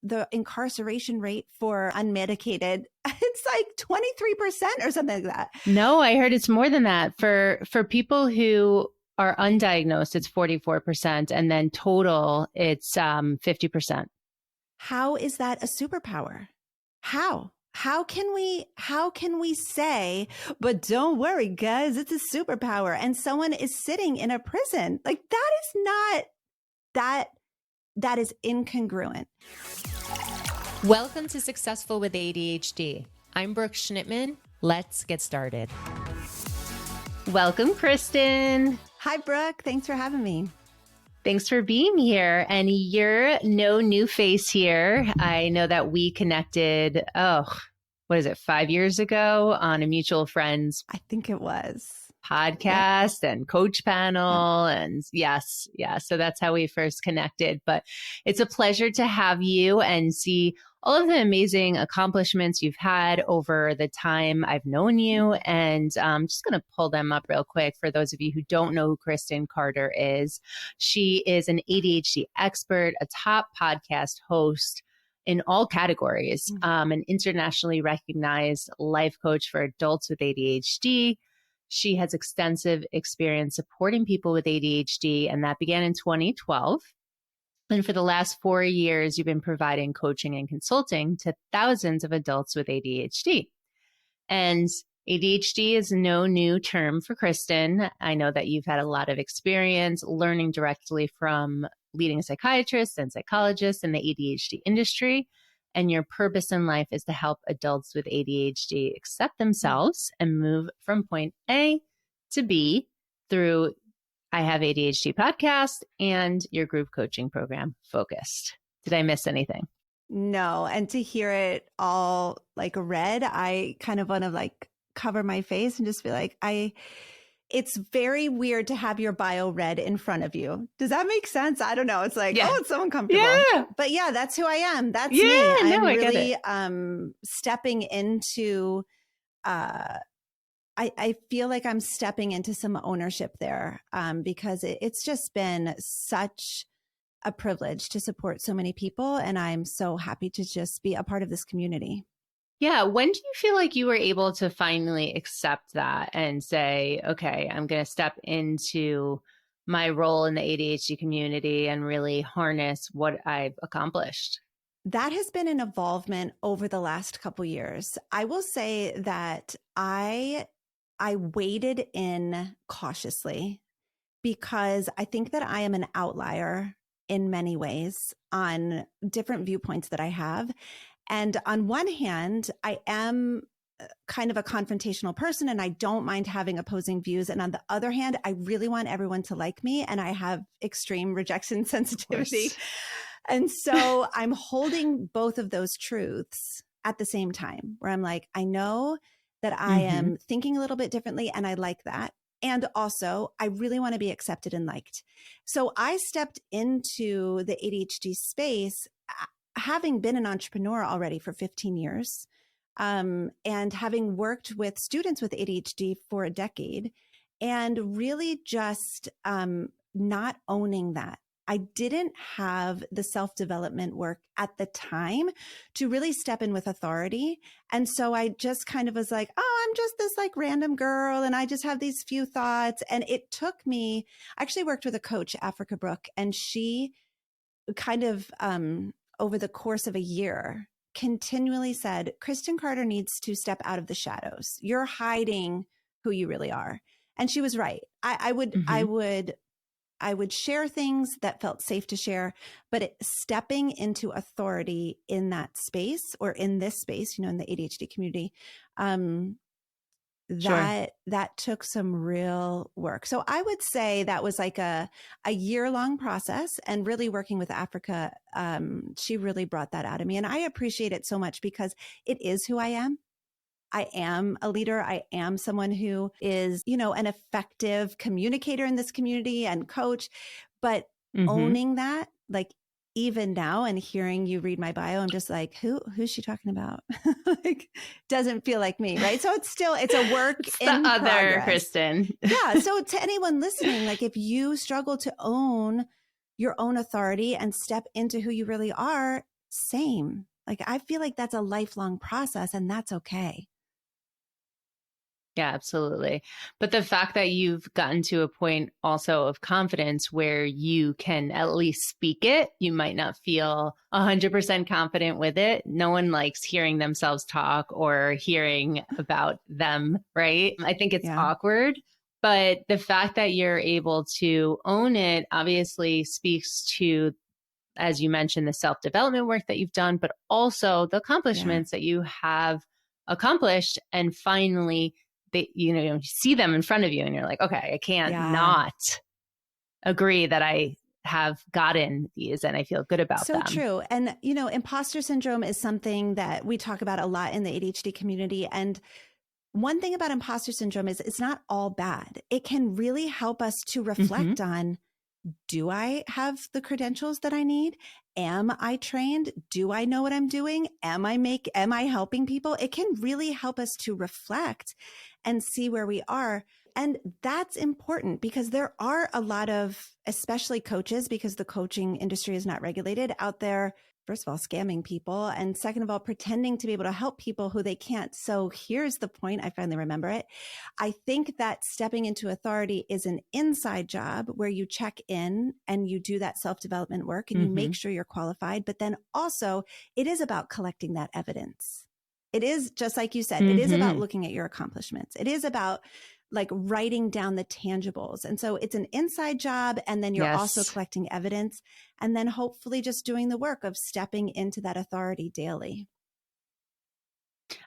the incarceration rate for unmedicated, it's like 23% or something like that. No, I heard it's more than that. For people who are undiagnosed, it's 44%. And then total, it's 50%. How is that a superpower? How can we say, but don't worry, guys, it's a superpower, and someone is sitting in a prison? Like, that is not, that is incongruent. Welcome to Successful with ADHD. I'm Brooke Schnittman. Let's get started. Welcome, Kristen. Hi, Brooke. Thanks for having me. Thanks for being here. And you're no new face here. I know that we connected, 5 years ago on a mutual friend's I think it was podcast and coach panel. And yes. So that's how we first connected. But it's a pleasure to have you and see all of the amazing accomplishments you've had over the time I've known you. And I'm just going to pull them up real quick for those of you who don't know who Kristen Carder is. She is an ADHD expert, a top podcast host in all categories, an internationally recognized life coach for adults with ADHD. She has extensive experience supporting people with ADHD, and that began in 2012. And for the last 4 years, you've been providing coaching and consulting to thousands of adults with ADHD. And ADHD is no new term for Kristen. I know that you've had a lot of experience learning directly from leading psychiatrists and psychologists in the ADHD industry. And your purpose in life is to help adults with ADHD accept themselves and move from point A to B through I Have ADHD podcast and your group coaching program, Focused. Did I miss anything? No. And to hear it all like read, I kind of want to like cover my face and just be like, it's very weird to have your bio read in front of you. Does that make sense? I don't know. It's like, oh, it's so uncomfortable. Yeah. But yeah, that's who I am. That's me. I'm really stepping into, I feel like I'm stepping into some ownership there because it's just been such a privilege to support so many people. And I'm so happy to just be a part of this community. Yeah. When do you feel like you were able to finally accept that and say, okay, I'm going to step into my role in the ADHD community and really harness what I've accomplished? That has been an evolvement over the last couple years. I will say that I waded in cautiously because I think that I am an outlier in many ways on different viewpoints that I have. And on one hand, I am kind of a confrontational person and I don't mind having opposing views. And on the other hand, I really want everyone to like me and I have extreme rejection sensitivity. And so I'm holding both of those truths at the same time where I'm like, I know that I am thinking a little bit differently and I like that. And also, I really want to be accepted and liked. So I stepped into the ADHD space having been an entrepreneur already for 15 years and having worked with students with ADHD for a decade and really just not owning that. I didn't have the self-development work at the time to really step in with authority. And so I just kind of was like, oh, I'm just this like random girl and I just have these few thoughts. And it took me, I actually worked with a coach, Africa Brooke, and she kind of over the course of a year continually said, Kristen Carder needs to step out of the shadows. You're hiding who you really are. And she was right. I would share things that felt safe to share, but stepping into authority in that space or in this space, in the ADHD community, that took some real work. So I would say that was like a year-long process and really working with Africa. She really brought that out of me. And I appreciate it so much because it is who I am. I am a leader. I am someone who is, an effective communicator in this community and coach, but owning that, like even now and hearing you read my bio, I'm just like, who's she talking about? Like, doesn't feel like me. Right. So it's a work in the other progress. Kristen. Yeah. So to anyone listening, like if you struggle to own your own authority and step into who you really are, same. Like, I feel like that's a lifelong process, and that's okay. Yeah, absolutely. But the fact that you've gotten to a point also of confidence where you can at least speak it, you might not feel 100% confident with it. No one likes hearing themselves talk or hearing about them, right? I think it's Yeah. awkward, but the fact that you're able to own it obviously speaks to, as you mentioned, the self-development work that you've done, but also the accomplishments that you have accomplished. And finally, you see them in front of you and you're like, okay, I can't not agree that I have gotten these and I feel good about them. So true. And, imposter syndrome is something that we talk about a lot in the ADHD community. And one thing about imposter syndrome is it's not all bad. It can really help us to reflect on, do I have the credentials that I need? Am I trained? Do I know what I'm doing? Am I helping people? It can really help us to reflect and see where we are. And that's important because there are a lot of, especially coaches, because the coaching industry is not regulated out there, first of all, scamming people. And second of all, pretending to be able to help people who they can't. So here's the point. I finally remember it. I think that stepping into authority is an inside job where you check in and you do that self-development work and you make sure you're qualified. But then also it is about collecting that evidence. It is just like you said, it is about looking at your accomplishments. It is about like writing down the tangibles. And so it's an inside job. And then you're also collecting evidence and then hopefully just doing the work of stepping into that authority daily.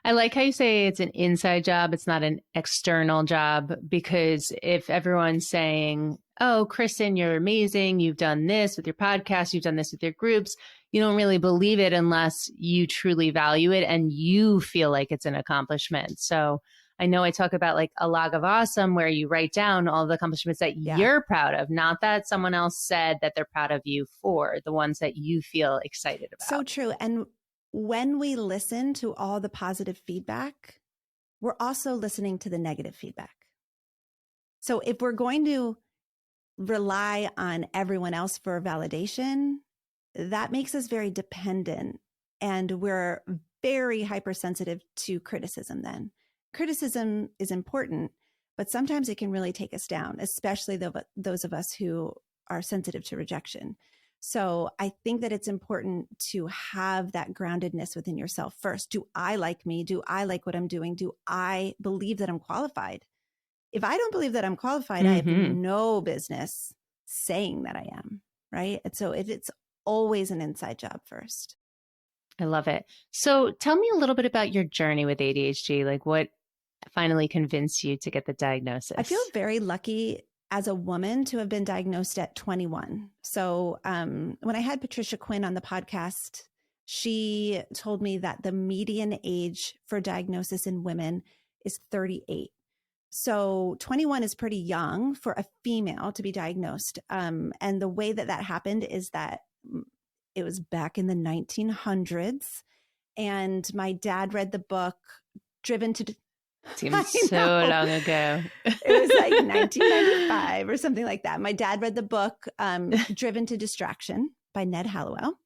I like how you say it's an inside job. It's not an external job, because if everyone's saying, oh, Kristen, you're amazing. You've done this with your podcast. You've done this with your groups. You don't really believe it unless you truly value it and you feel like it's an accomplishment. So I know I talk about like a log of awesome where you write down all the accomplishments that you're proud of, not that someone else said that they're proud of you for, the ones that you feel excited about. So true. And when we listen to all the positive feedback, we're also listening to the negative feedback. So if we're going to rely on everyone else for validation, that makes us very dependent, and we're very hypersensitive to criticism then. Criticism is important, but sometimes it can really take us down, especially those of us who are sensitive to rejection. So I think that it's important to have that groundedness within yourself first. Do I like me? Do I like what I'm doing? Do I believe that I'm qualified? If I don't believe that I'm qualified, I have no business saying that I am, right? And so it's always an inside job first. I love it. So tell me a little bit about your journey with ADHD. Like, what finally convinced you to get the diagnosis? I feel very lucky as a woman to have been diagnosed at 21. So when I had Patricia Quinn on the podcast, she told me that the median age for diagnosis in women is 38. So 21 is pretty young for a female to be diagnosed. And the way that happened is that it was back in the 1900s. And my dad read the book Driven to... Seems so long ago. It was like 1995 or something like that. My dad read the book Driven to Distraction by Ned Hallowell.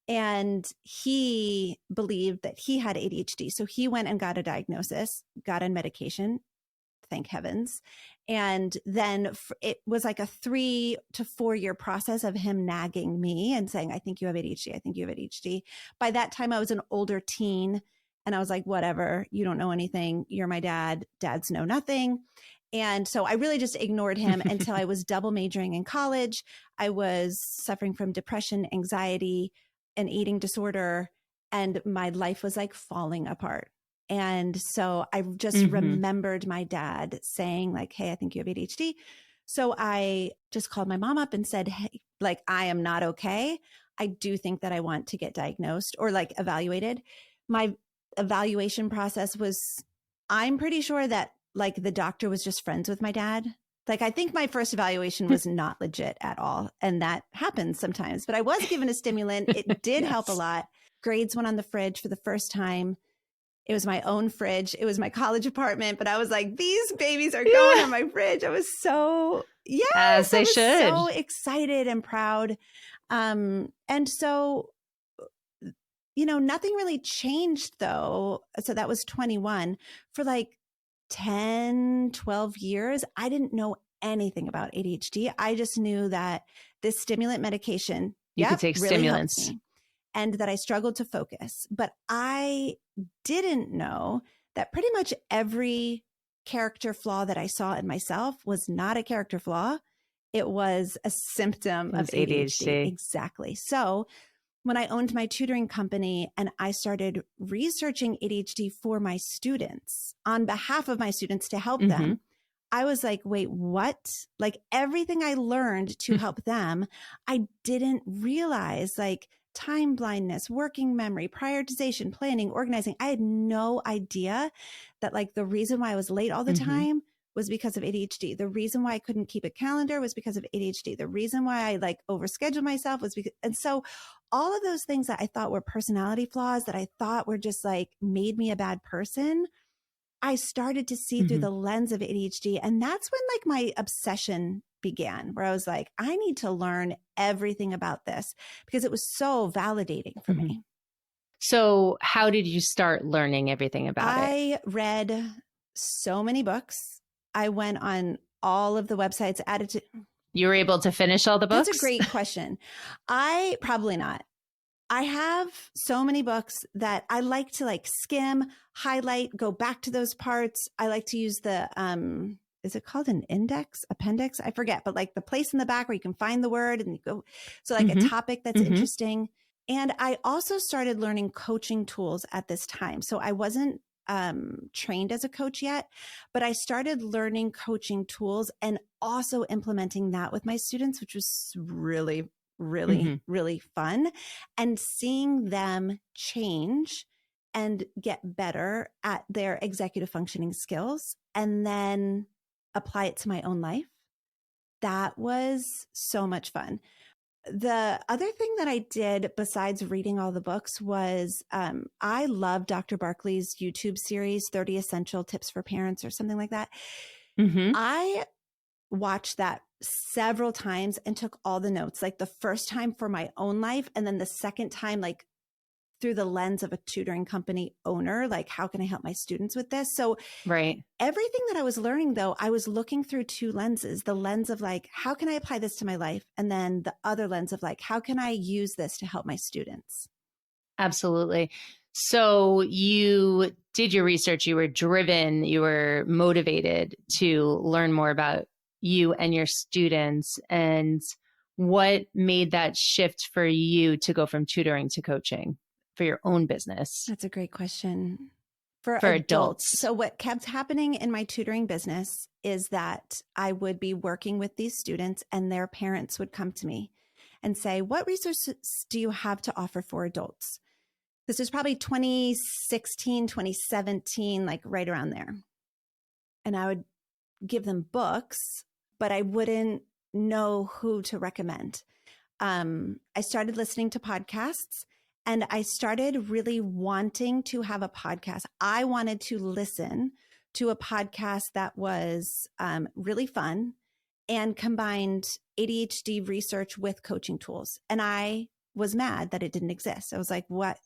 And he believed that he had ADHD. So he went and got a diagnosis, got on medication, thank heavens. And then it was like a 3 to 4 year process of him nagging me and saying, I think you have ADHD. I think you have ADHD. By that time, I was an older teen. And I was like, whatever, you don't know anything. You're my dad. Dads know nothing. And so I really just ignored him until I was double majoring in college. I was suffering from depression, anxiety, an eating disorder, and my life was like falling apart. And so I just remembered my dad saying like, hey, I think you have ADHD. So I just called my mom up and said, hey, like, I am not okay. I do think that I want to get diagnosed or like evaluated. My evaluation process was, I'm pretty sure that like the doctor was just friends with my dad. Like, I think my first evaluation was not legit at all. And that happens sometimes, but I was given a stimulant. It did help a lot. Grades went on the fridge for the first time. It was my own fridge. It was my college apartment, but I was like, these babies are going on my fridge. I was so, as they should, so excited and proud. And so nothing really changed though. So that was 21. For like 10, 12 years, I didn't know anything about ADHD. I just knew that this stimulant medication You could take really helped stimulants. me, and that I struggled to focus. But I didn't know that pretty much every character flaw that I saw in myself was not a character flaw. It was a symptom of ADHD. Exactly. So when I owned my tutoring company and I started researching ADHD for my students on behalf of my students to help them, I was like, wait, what? Like everything I learned to help them, I didn't realize, like time blindness, working memory, prioritization, planning, organizing. I had no idea that like the reason why I was late all the time was because of ADHD. The reason why I couldn't keep a calendar was because of ADHD. The reason why I like overscheduled myself was because, and so all of those things that I thought were personality flaws, that I thought were just like made me a bad person, I started to see through the lens of ADHD. And that's when like my obsession began, where I was like, I need to learn everything about this because it was so validating for me. So how did you start learning everything about it? I read so many books. I went on all of the websites added to. You were able to finish all the books? That's a great question. I probably not. I have so many books that I like to like skim, highlight, go back to those parts. I like to use the, is it called an appendix? I forget, but like the place in the back where you can find the word and you go. So like a topic that's interesting. And I also started learning coaching tools at this time. So I wasn't trained as a coach yet, but I started learning coaching tools and also implementing that with my students, which was really really fun, and seeing them change and get better at their executive functioning skills and then apply it to my own life. That was so much fun. The other thing that I did besides reading all the books was I love Dr. Barkley's YouTube series, 30 Essential Tips for Parents or something like that. I watched that several times and took all the notes, like the first time for my own life. And then the second time, like through the lens of a tutoring company owner, like how can I help my students with this? So everything that I was learning though, I was looking through two lenses, the lens of like, how can I apply this to my life? And then the other lens of like, how can I use this to help my students? Absolutely. So you did your research, you were driven, you were motivated to learn more about you and your students. And what made that shift for you to go from tutoring to coaching for your own business? That's a great question. For adults. So what kept happening in my tutoring business is that I would be working with these students and their parents would come to me and say, what resources do you have to offer for adults? This is probably 2016, 2017, like right around there. And I would give them books, but I wouldn't know who to recommend. I started listening to podcasts and I started really wanting to have a podcast. I wanted to listen to a podcast that was really fun and combined ADHD research with coaching tools. And I was mad that it didn't exist. I was like, what?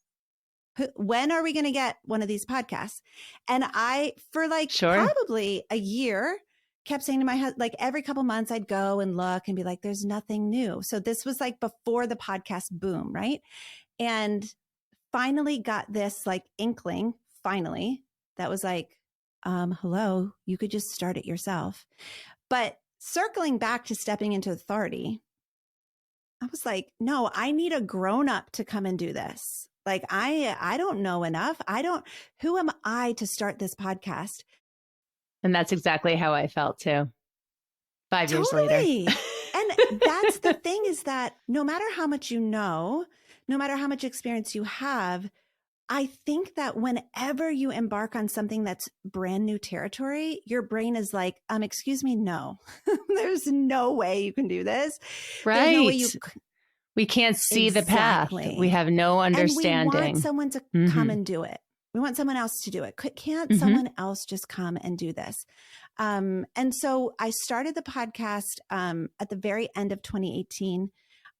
When are we going to get one of these podcasts? And I, for like probably a year, kept saying to my husband, like every couple months I'd go and look and be like, there's nothing new. So this was like before the podcast boom, right? And finally got this like inkling, finally, that was like, hello, you could just start it yourself. But circling back to stepping into authority, I was like, no, I need a grown-up to come and do this. Like, I don't know enough. Who am I to start this podcast? And that's exactly how I felt too. 5 years later. And that's the thing, is that no matter how much you know, no matter how much experience you have, I think that whenever you embark on something that's brand new territory, your brain is like, excuse me, no, there's no way you can do this. Right. No way we can't see the path. We have no understanding. And we want someone to come and do it. We want someone else to do it. Can't someone else just come and do this? And so I started the podcast at the very end of 2018.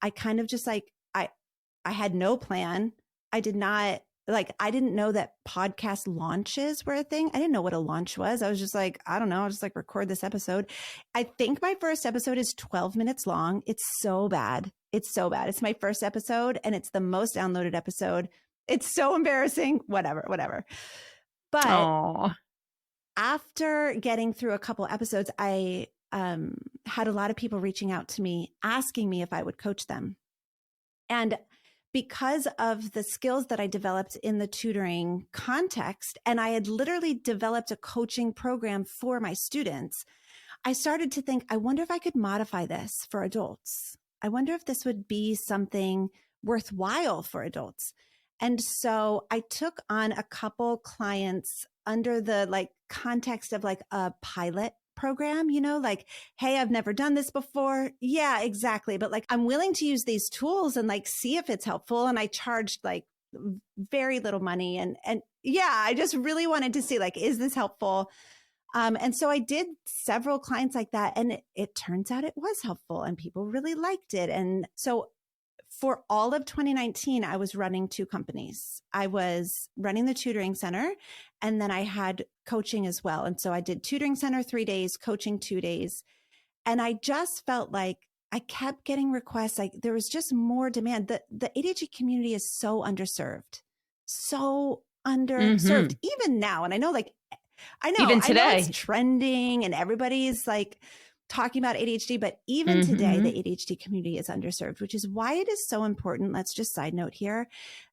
I kind of just like, I had no plan. I did not I didn't know that podcast launches were a thing. I didn't know what a launch was. I was just like, I don't know. I'll just like record this episode. I think my first episode is 12 minutes long. It's so bad. It's so bad. It's my first episode and it's the most downloaded episode. It's so embarrassing. Whatever. But Aww. after getting through a couple episodes, I had a lot of people reaching out to me, asking me if I would coach them. And because of the skills that I developed in the tutoring context, and I had literally developed a coaching program for my students, I started to think, I wonder if I could modify this for adults. I wonder if this would be something worthwhile for adults. And so I took on a couple clients under the context of a pilot program, hey, I've never done this before. Yeah, exactly. But I'm willing to use these tools and see if it's helpful. And I charged very little money. And yeah, I just really wanted to see is this helpful? And so I did several clients like that. And it turns out it was helpful and people really liked it. And so for all of 2019, I was running 2 companies. I was running the tutoring center and then I had coaching as well. And so I did tutoring center 3 days, coaching 2 days. And I just felt like I kept getting requests. There was just more demand. The ADHD community is so underserved, even now. And I know even today, I know it's trending and everybody's talking about ADHD, but even today, the ADHD community is underserved, which is why it is so important. Let's just side note here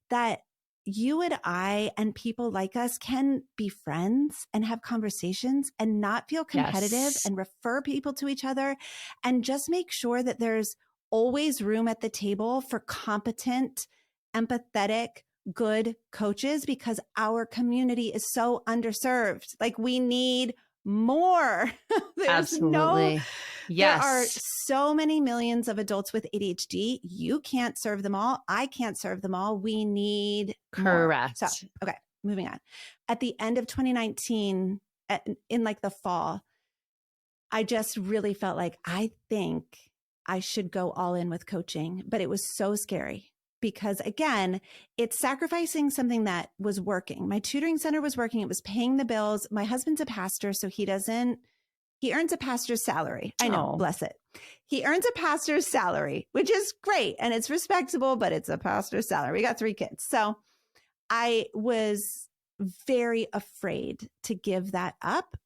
that you and I and people like us can be friends and have conversations and not feel competitive and refer people to each other and just make sure that there's always room at the table for competent, empathetic, good coaches because our community is so underserved. We need more. Absolutely. There are so many millions of adults with ADHD. You can't serve them all. I can't serve them all. We need correct. More. So, okay, moving on. At the end of 2019, in the fall, I just really felt I think I should go all in with coaching, but it was so scary. Because again, it's sacrificing something that was working. My tutoring center was working. It was paying the bills. My husband's a pastor, so he earns a pastor's salary. I know, bless it. He earns a pastor's salary, which is great. And it's respectable, but it's a pastor's salary. We got 3 kids. So I was very afraid to give that up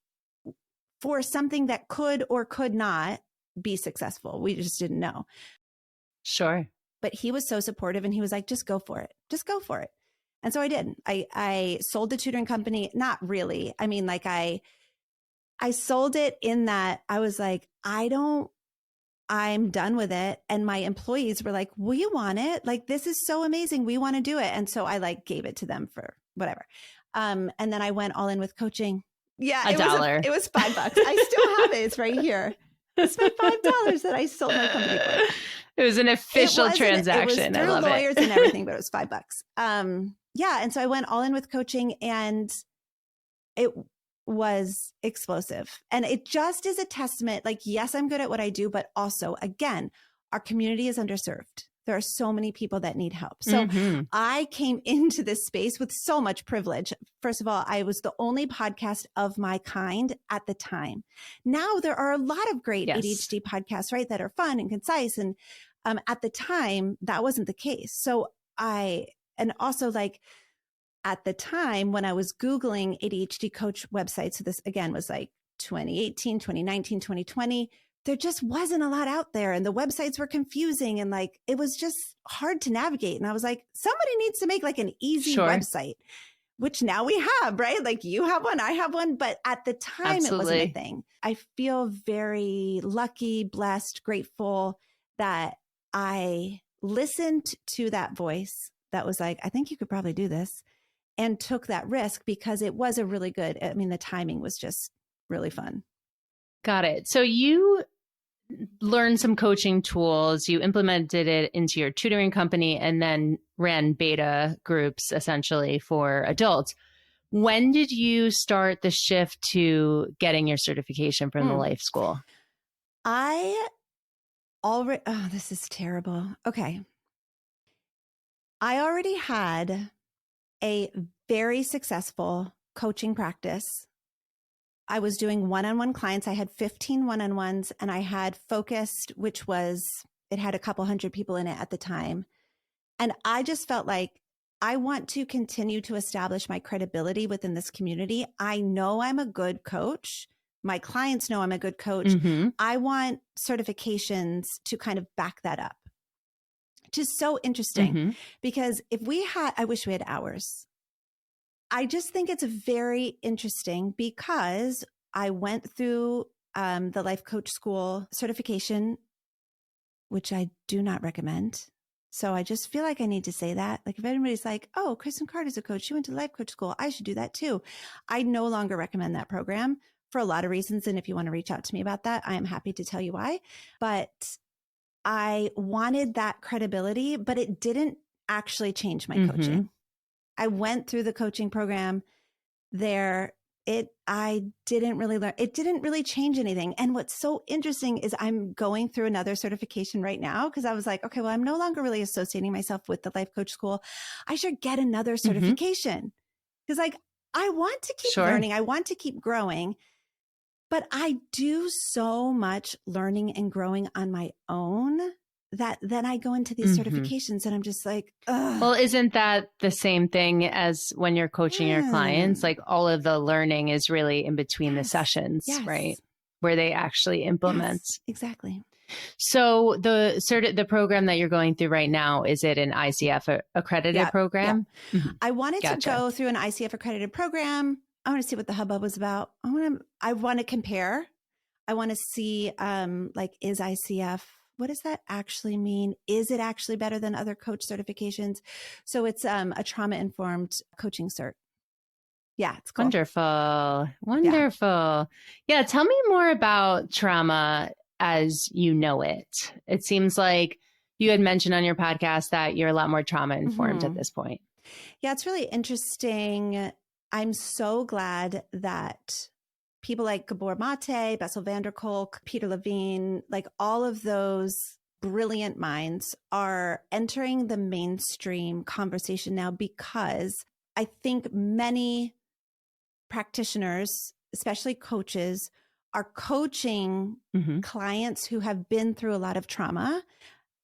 for something that could or could not be successful. We just didn't know. Sure. But he was so supportive and he was like, just go for it. Just go for it. And so I did. I sold the tutoring company. Not really. I mean, I sold it in that I was like, I'm done with it. And my employees were like, will you want it? This is so amazing. We want to do it. And so I gave it to them for whatever. And then I went all in with coaching. Yeah. $1. It was $5. I still have it. It's right here. It's my $5 that I sold my company for. It was an official transaction. It was through lawyers and everything, but it was $5. Yeah. And so I went all in with coaching and it was explosive. And it just is a testament. Yes, I'm good at what I do, but also again, our community is underserved. There are so many people that need help. So I came into this space with so much privilege. First of all, I was the only podcast of my kind at the time. Now there are a lot of great ADHD podcasts, right? That are fun and concise. And at the time, that wasn't the case. So and also at the time when I was Googling ADHD coach websites, so this again was 2018, 2019, 2020, there just wasn't a lot out there and the websites were confusing and it was just hard to navigate. And I was like, somebody needs to make an easy website, which now we have, right? You have one, I have one, but at the time it wasn't a thing. I feel very lucky, blessed, grateful that I listened to that voice that was I think you could probably do this and took that risk because it was a really good, the timing was just really fun. Got it. So you learned some coaching tools, you implemented it into your tutoring company, and then ran beta groups essentially for adults. When did you start the shift to getting your certification from the life school? This is terrible. Okay. I already had a very successful coaching practice. I was doing one-on-one clients. I had 15 one-on-ones, and I had Focused, which was, it had a couple hundred people in it at the time. And I just felt like I want to continue to establish my credibility within this community. I know I'm a good coach. My clients know I'm a good coach. Mm-hmm. I want certifications to kind of back that up. Which is so interesting because I wish we had hours. I just think it's very interesting because I went through the life coach school certification, which I do not recommend. So I just feel like I need to say that. Like if anybody's like, oh, Kristen Carder is a coach, she went to life coach school, I should do that too. I no longer recommend that program for a lot of reasons. And if you want to reach out to me about that, I am happy to tell you why. But I wanted that credibility, but it didn't actually change my coaching. I went through the coaching program there. I didn't really learn. It didn't really change anything. And what's so interesting is I'm going through another certification right now because I was like, okay, well, I'm no longer really associating myself with the life coach school. I should get another certification because like I want to keep learning. I want to keep growing. But I do so much learning and growing on my own that then I go into these certifications and I'm just like, ugh. Well, isn't that the same thing as when you're coaching your clients? Like all of the learning is really in between the sessions, right? Where they actually implement. Yes, exactly. So the program that you're going through right now, is it an ICF accredited program? Yeah. I wanted to go through an ICF accredited program. I want to see what the hubbub was about. I want to compare. I want to see, like, is ICF, what does that actually mean? Is it actually better than other coach certifications? So it's a trauma-informed coaching cert. Yeah, it's cool. Wonderful. Yeah, tell me more about trauma as you know it. It seems like you had mentioned on your podcast that you're a lot more trauma-informed at this point. Yeah, it's really interesting. I'm so glad that people like Gabor Mate, Bessel van der Kolk, Peter Levine, like all of those brilliant minds are entering the mainstream conversation now because I think many practitioners, especially coaches, are coaching clients who have been through a lot of trauma,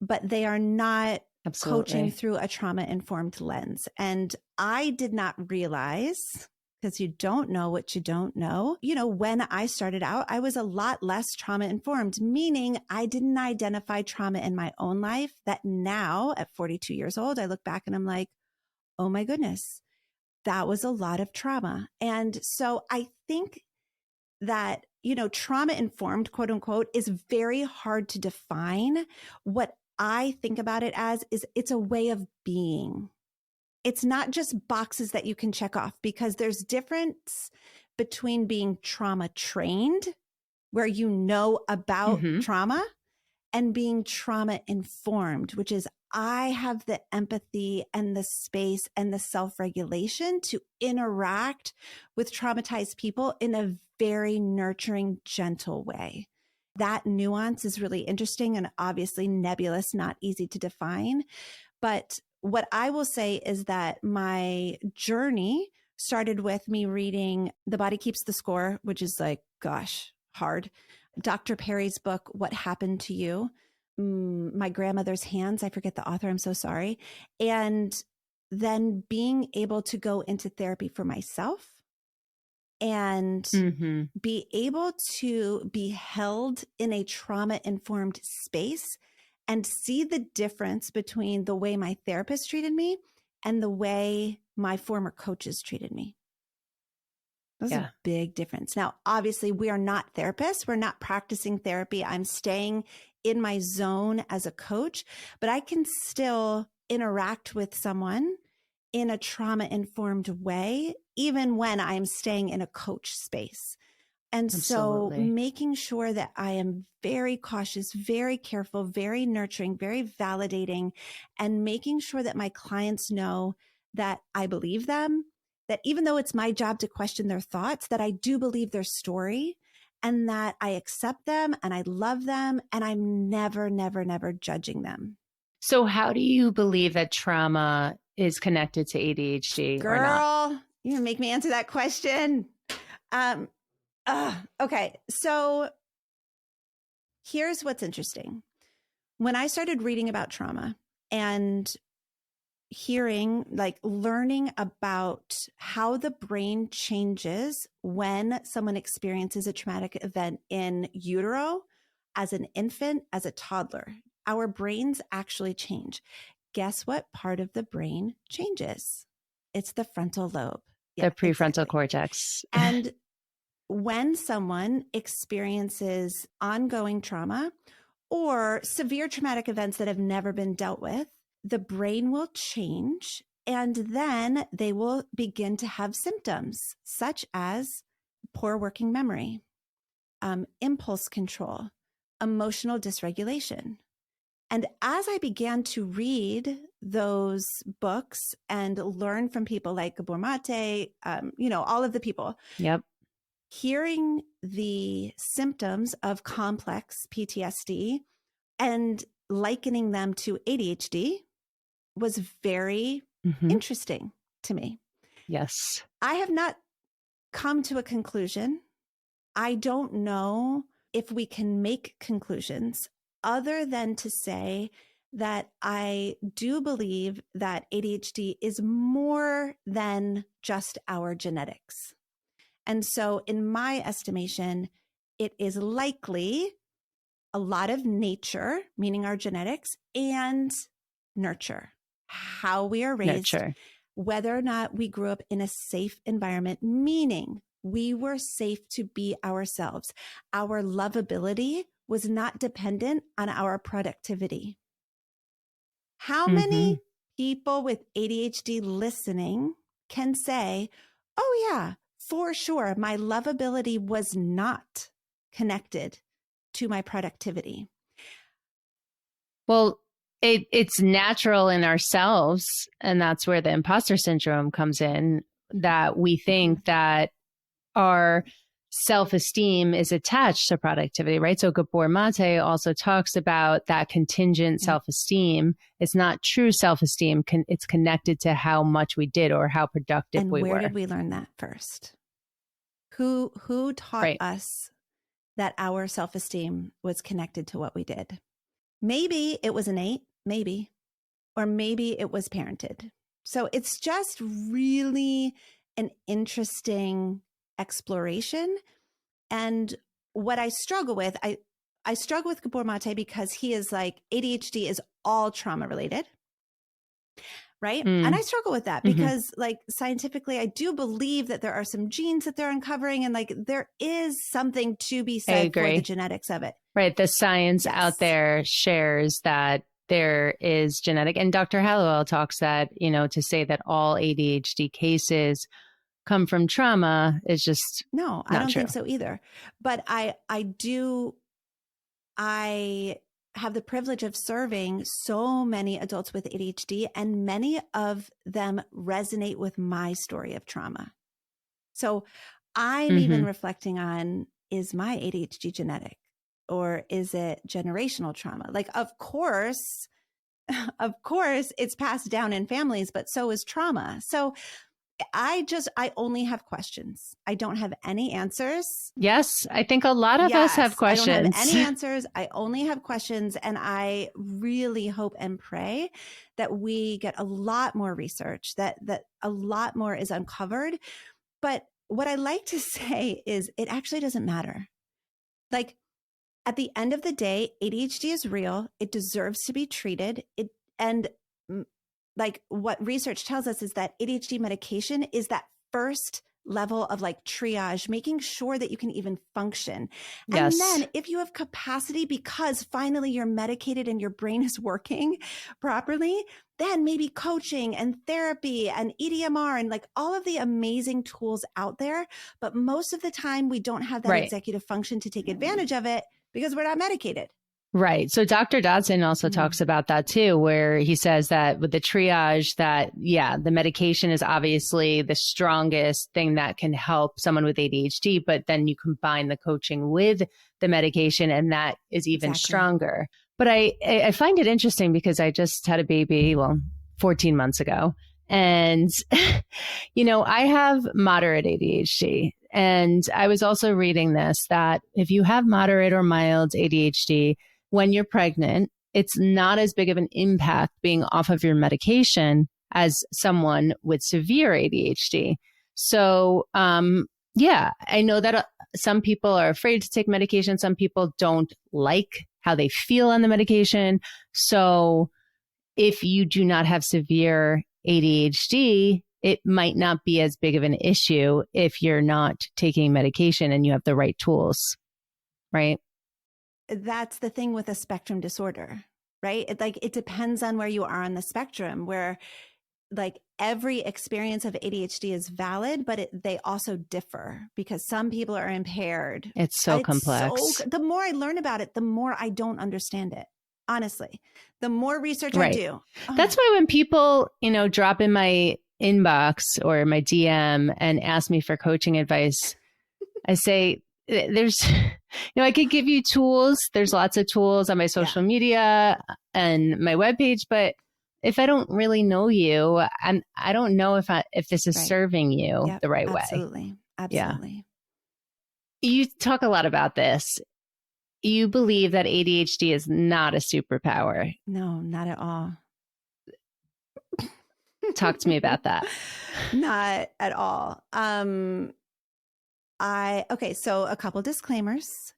but they are not coaching through a trauma-informed lens. And I did not realize, because you don't know what you don't know. You know, when I started out, I was a lot less trauma-informed, meaning I didn't identify trauma in my own life that now at 42 years old, I look back and I'm like, oh my goodness, that was a lot of trauma. And so I think that, you know, trauma-informed, quote unquote, is very hard to define. What I think about it as is it's a way of being. It's not just boxes that you can check off because there's difference between being trauma trained, where you know about trauma, and being trauma informed, which is I have the empathy and the space and the self-regulation to interact with traumatized people in a very nurturing, gentle way. That nuance is really interesting and obviously nebulous, not easy to define. But what I will say is that my journey started with me reading The Body Keeps the Score, which is like, gosh, hard. Dr. Perry's book, What Happened to You? My Grandmother's Hands. I forget the author. I'm so sorry. And then being able to go into therapy for myself and be able to be held in a trauma-informed space and see the difference between the way my therapist treated me and the way my former coaches treated me. That's a big difference. Now, obviously, we are not therapists. We're not practicing therapy. I'm staying in my zone as a coach, but I can still interact with someone in a trauma-informed way, even when I'm staying in a coach space. And so making sure that I am very cautious, very careful, very nurturing, very validating, and making sure that my clients know that I believe them, that even though it's my job to question their thoughts, that I do believe their story and that I accept them and I love them and I'm never, never, never judging them. So how do you believe that trauma is connected to ADHD or not? Girl, you make me answer that question. Okay. So here's what's interesting. When I started reading about trauma and learning about how the brain changes when someone experiences a traumatic event in utero, as an infant, as a toddler, our brains actually change. Guess what part of the brain changes? It's the frontal lobe. The prefrontal exactly. cortex. And when someone experiences ongoing trauma or severe traumatic events that have never been dealt with, the brain will change, and then they will begin to have symptoms such as poor working memory, impulse control, emotional dysregulation. And as I began to read those books and learn from people like Gabor Mate, all of the people, Yep. hearing the symptoms of complex PTSD and likening them to ADHD was very interesting to me. Yes. I have not come to a conclusion. I don't know if we can make conclusions other than to say that I do believe that ADHD is more than just our genetics. And so in my estimation, it is likely a lot of nature, meaning our genetics, and nurture, how we are raised, whether or not we grew up in a safe environment, meaning we were safe to be ourselves. Our lovability was not dependent on our productivity. How many people with ADHD listening can say, oh yeah, for sure, my lovability was not connected to my productivity? Well, it's natural in ourselves, and that's where the imposter syndrome comes in, that we think that our self-esteem is attached to productivity, right? So Gabor Mate also talks about that contingent self-esteem. It's not true self-esteem. It's connected to how much we did or how productive we were. And where did we learn that first? Who taught us that our self-esteem was connected to what we did? Maybe it was innate, maybe, or maybe it was parented. So it's just really an interesting exploration. And what I struggle with, I struggle with Gabor Mate because he is like, ADHD is all trauma related. Right. And I struggle with that because like scientifically, I do believe that there are some genes that they're uncovering, and like there is something to be said for the genetics of it. Right. The science out there shares that there is genetic, and Dr. Hallowell talks that, to say that all ADHD cases come from trauma is just no, I don't think so either. But I have the privilege of serving so many adults with ADHD, and many of them resonate with my story of trauma. So I'm even reflecting on, is my ADHD genetic, or is it generational trauma? Like, of course, it's passed down in families, but so is trauma. So I only have questions. I don't have any answers. Yes, I think a lot of us have questions. I don't have any answers. I only have questions. And I really hope and pray that we get a lot more research, that a lot more is uncovered. But what I like to say is it actually doesn't matter. Like, at the end of the day, ADHD is real. It deserves to be treated. Like what research tells us is that ADHD medication is that first level of like triage, making sure that you can even function. And then if you have capacity because finally you're medicated and your brain is working properly, then maybe coaching and therapy and EDMR and like all of the amazing tools out there. But most of the time we don't have that executive function to take advantage of it because we're not medicated. Right. So Dr. Dodson also talks about that too, where he says that with the triage that, the medication is obviously the strongest thing that can help someone with ADHD, but then you combine the coaching with the medication and that is even stronger. But I find it interesting because I just had a baby, 14 months ago. And, I have moderate ADHD. And I was also reading this, that if you have moderate or mild ADHD, when you're pregnant, it's not as big of an impact being off of your medication as someone with severe ADHD. So, yeah, I know that some people are afraid to take medication. Some people don't like how they feel on the medication. So if you do not have severe ADHD, it might not be as big of an issue if you're not taking medication and you have the right tools, right? That's the thing with a spectrum disorder, right? It depends on where you are on the spectrum, where like every experience of ADHD is valid, but they also differ because some people are impaired. It's so complex. The more I learn about it, the more I don't understand it. Honestly, the more research Right. I do. That's why when people, drop in my inbox or my DM and ask me for coaching advice, I say, there's, I could give you tools. There's lots of tools on my social media and my webpage, but if I don't really know you, I don't know if this is serving you the right way. Absolutely. Absolutely. Yeah. You talk a lot about this. You believe that ADHD is not a superpower. No, not at all. Talk to me about that. Not at all. So a couple disclaimers.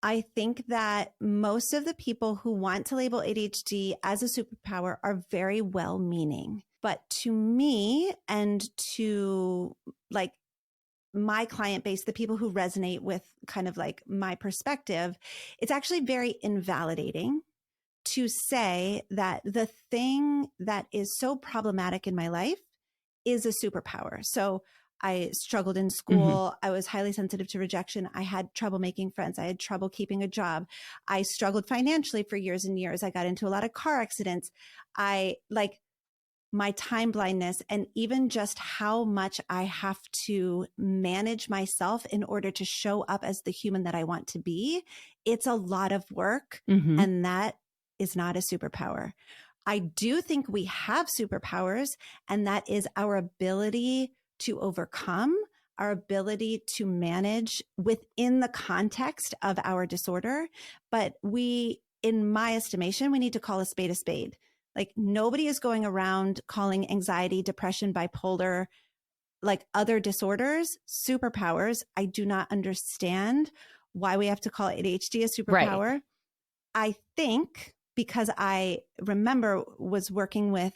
I think that most of the people who want to label ADHD as a superpower are very well-meaning. But to me and to like my client base, the people who resonate with kind of like my perspective, it's actually very invalidating to say that the thing that is so problematic in my life is a superpower. So I struggled in school. I was highly sensitive to rejection. I had trouble making friends. I had trouble keeping a job. I struggled financially for years and years. I got into a lot of car accidents. My time blindness, and even just how much I have to manage myself in order to show up as the human that I want to be. It's a lot of work, and that is not a superpower. I do think we have superpowers, and that is our ability to overcome, our ability to manage within the context of our disorder. But in my estimation, we need to call a spade a spade. Like nobody is going around calling anxiety, depression, bipolar, like other disorders, superpowers. I do not understand why we have to call ADHD a superpower. Right. I think because I remember was working with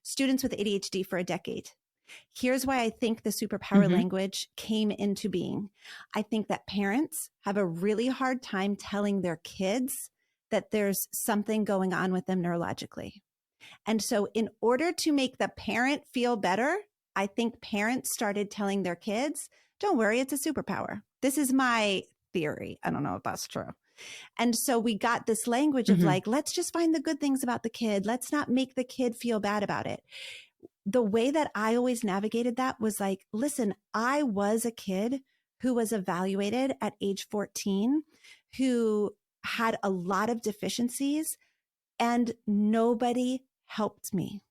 students with ADHD for a decade. Here's why I think the superpower language came into being. I think that parents have a really hard time telling their kids that there's something going on with them neurologically. And so in order to make the parent feel better, I think parents started telling their kids, don't worry, it's a superpower. This is my theory. I don't know if that's true. And so we got this language of like, let's just find the good things about the kid. Let's not make the kid feel bad about it. The way that I always navigated that was like, listen, I was a kid who was evaluated at age 14, who had a lot of deficiencies, and nobody helped me.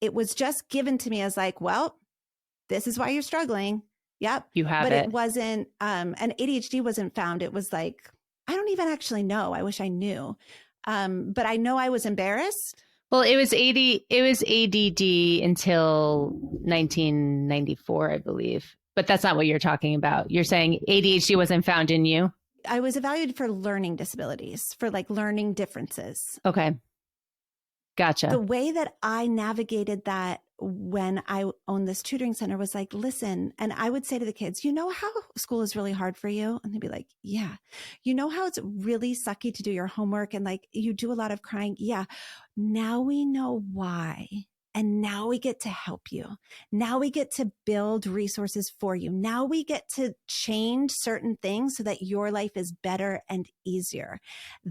It was just given to me as like, well, this is why you're struggling. Yep. You have it. But it wasn't, and ADHD wasn't found. It was like, I don't even actually know. I wish I knew. But I know I was embarrassed. Well, it was ADD until 1994, I believe. But that's not what you're talking about. You're saying ADHD wasn't found in you? I was evaluated for learning disabilities, for like learning differences. Okay. Gotcha. The way that I navigated that when I owned this tutoring center was like, listen, and I would say to the kids, you know how school is really hard for you? And they'd be like, yeah. You know how it's really sucky to do your homework and like you do a lot of crying? Yeah. Now we know why. And now we get to help you. Now we get to build resources for you. Now we get to change certain things so that your life is better and easier.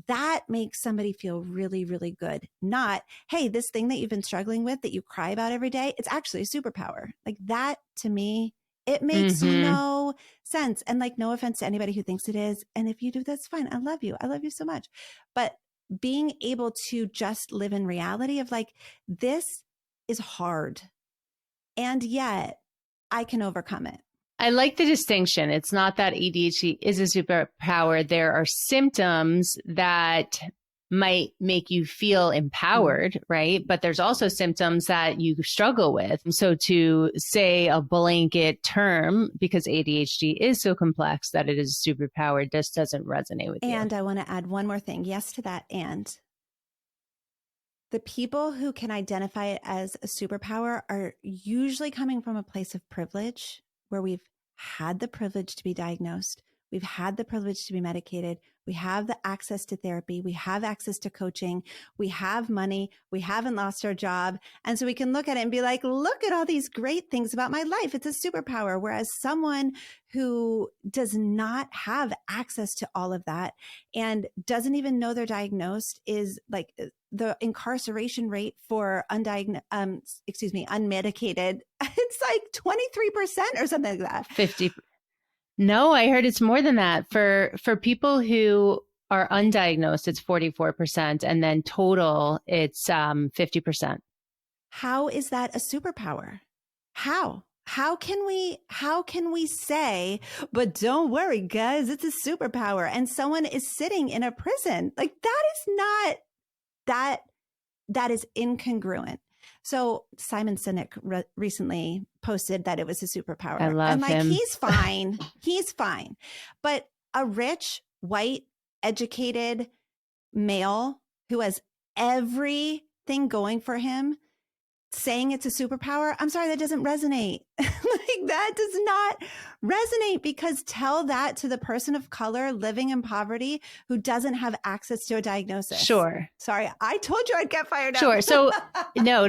That makes somebody feel really, really good. Not, hey, this thing that you've been struggling with that you cry about every day, it's actually a superpower. Like that to me It makes Mhm. no sense. And like, no offense to anybody who thinks it is. And if you do, that's fine. I love you. I love you so much. But being able to just live in reality of like, this is hard. And yet I can overcome it. I like the distinction. It's not that ADHD is a superpower. There are symptoms that might make you feel empowered, right? But there's also symptoms that you struggle with. So to say a blanket term, because ADHD is so complex that it is a superpower, just doesn't resonate with you. And I want to add one more thing. Yes to that. And the people who can identify it as a superpower are usually coming from a place of privilege where we've had the privilege to be diagnosed. We've had the privilege to be medicated. We have the access to therapy. We have access to coaching. We have money. We haven't lost our job. And so we can look at it and be like, look at all these great things about my life. It's a superpower. Whereas someone who does not have access to all of that and doesn't even know they're diagnosed is like the incarceration rate for unmedicated, it's like 23% or something like that. 50. No, I heard it's more than that. For people who are undiagnosed, it's 44%, and then total, it's 50%. How is that a superpower? How can we say, but don't worry, guys, it's a superpower, and someone is sitting in a prison? Like that is incongruent. So Simon Sinek recently posted that it was a superpower. I love him. He's fine. He's fine. But a rich, white, educated male who has everything going for him saying it's a superpower, I'm sorry, that doesn't resonate. Like that does not resonate, because tell that to the person of color living in poverty who doesn't have access to a diagnosis. Sure. Sorry, I told you I'd get fired up. Sure. So no.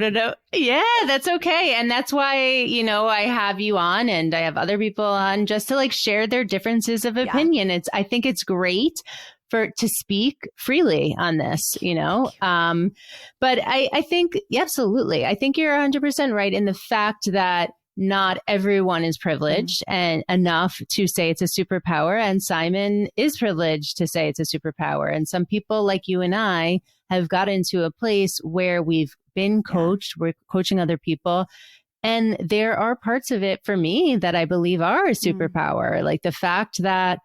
Yeah, that's okay. And that's why, I have you on and I have other people on just to like share their differences of opinion. Yeah. I think it's great to speak freely on this, but I think, absolutely. I think you're 100% right in the fact that not everyone is privileged and enough to say it's a superpower. And Simon is privileged to say it's a superpower. And some people like you and I have gotten to a place where we've been coached, we're coaching other people. And there are parts of it for me that I believe are a superpower, like the fact that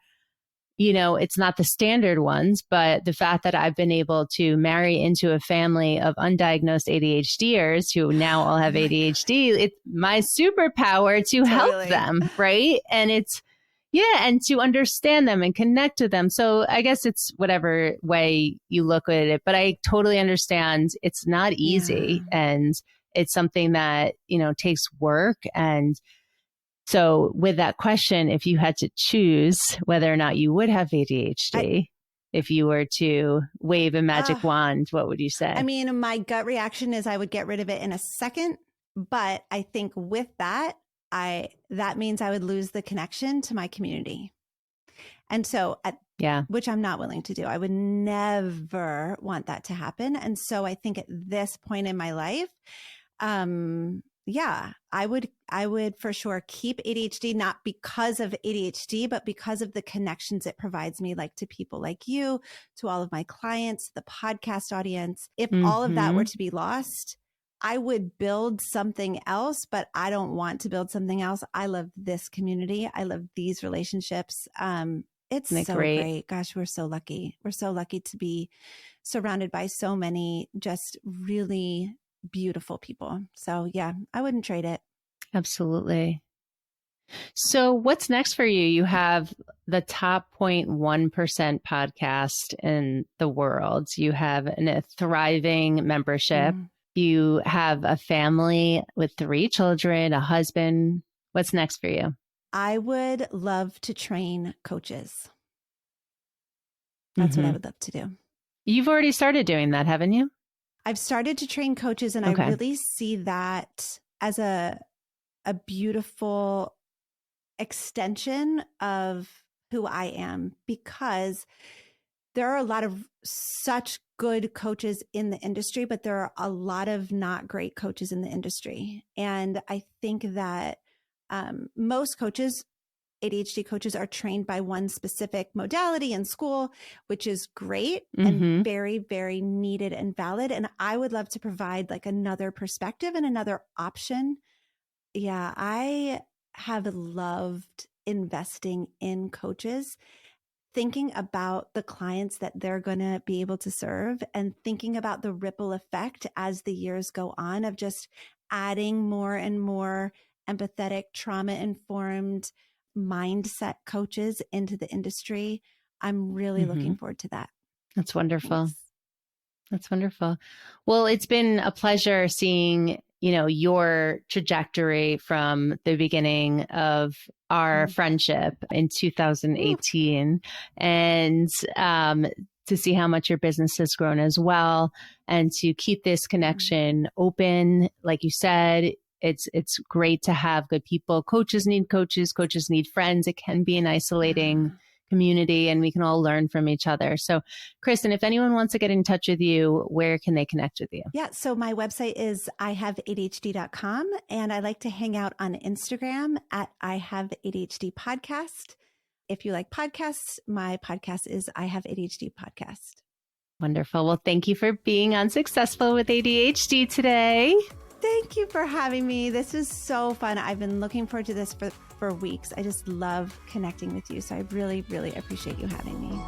it's not the standard ones, but the fact that I've been able to marry into a family of undiagnosed ADHDers who now all have ADHD, it's my superpower to help them, right? And and to understand them and connect to them. So I guess it's whatever way you look at it, but I totally understand it's not easy and it's something that, takes work. And so with that question, if you had to choose whether or not you would have ADHD, if you were to wave a magic wand, what would you say? I mean, my gut reaction is I would get rid of it in a second. But I think with that, that means I would lose the connection to my community. And so, which I'm not willing to do. I would never want that to happen. And so I think at this point in my life, I would for sure keep ADHD, not because of ADHD, but because of the connections it provides me, like to people like you, to all of my clients, the podcast audience. If all of that were to be lost, I would build something else, but I don't want to build something else. I love this community. I love these relationships. It's so great. Gosh, we're so lucky. We're so lucky to be surrounded by so many just really beautiful people. So yeah, I wouldn't trade it. Absolutely. So what's next for you? You have the top 0.1% podcast in the world. You have a thriving membership. You have a family with 3 children, a husband. What's next for you? I would love to train coaches. That's what I would love to do. You've already started doing that, haven't you? I've started to train coaches, and I really see that as a beautiful extension of who I am, because there are a lot of such good coaches in the industry, but there are a lot of not great coaches in the industry. And I think that most coaches, ADHD coaches, are trained by one specific modality in school, which is great and very, very needed and valid. And I would love to provide like another perspective and another option. Yeah, I have loved investing in coaches, thinking about the clients that they're going to be able to serve and thinking about the ripple effect as the years go on of just adding more and more empathetic, trauma-informed mindset coaches into the industry. I'm really looking forward to that. That's wonderful. Thanks. That's wonderful. Well, it's been a pleasure seeing, your trajectory from the beginning of our friendship in 2018 and to see how much your business has grown as well and to keep this connection open. Like you said, it's great to have good people. Coaches need coaches. Coaches need friends. It can be an isolating community and we can all learn from each other. So Kristen, if anyone wants to get in touch with you, where can they connect with you? Yeah. So my website is ihaveadhd.com and I like to hang out on Instagram at I Have ADHD Podcast. If you like podcasts, my podcast is I Have ADHD Podcast. Wonderful. Well, thank you for being on Successful with ADHD today. Thank you for having me. This is so fun. I've been looking forward to this for weeks. I just love connecting with you. So I really, really appreciate you having me.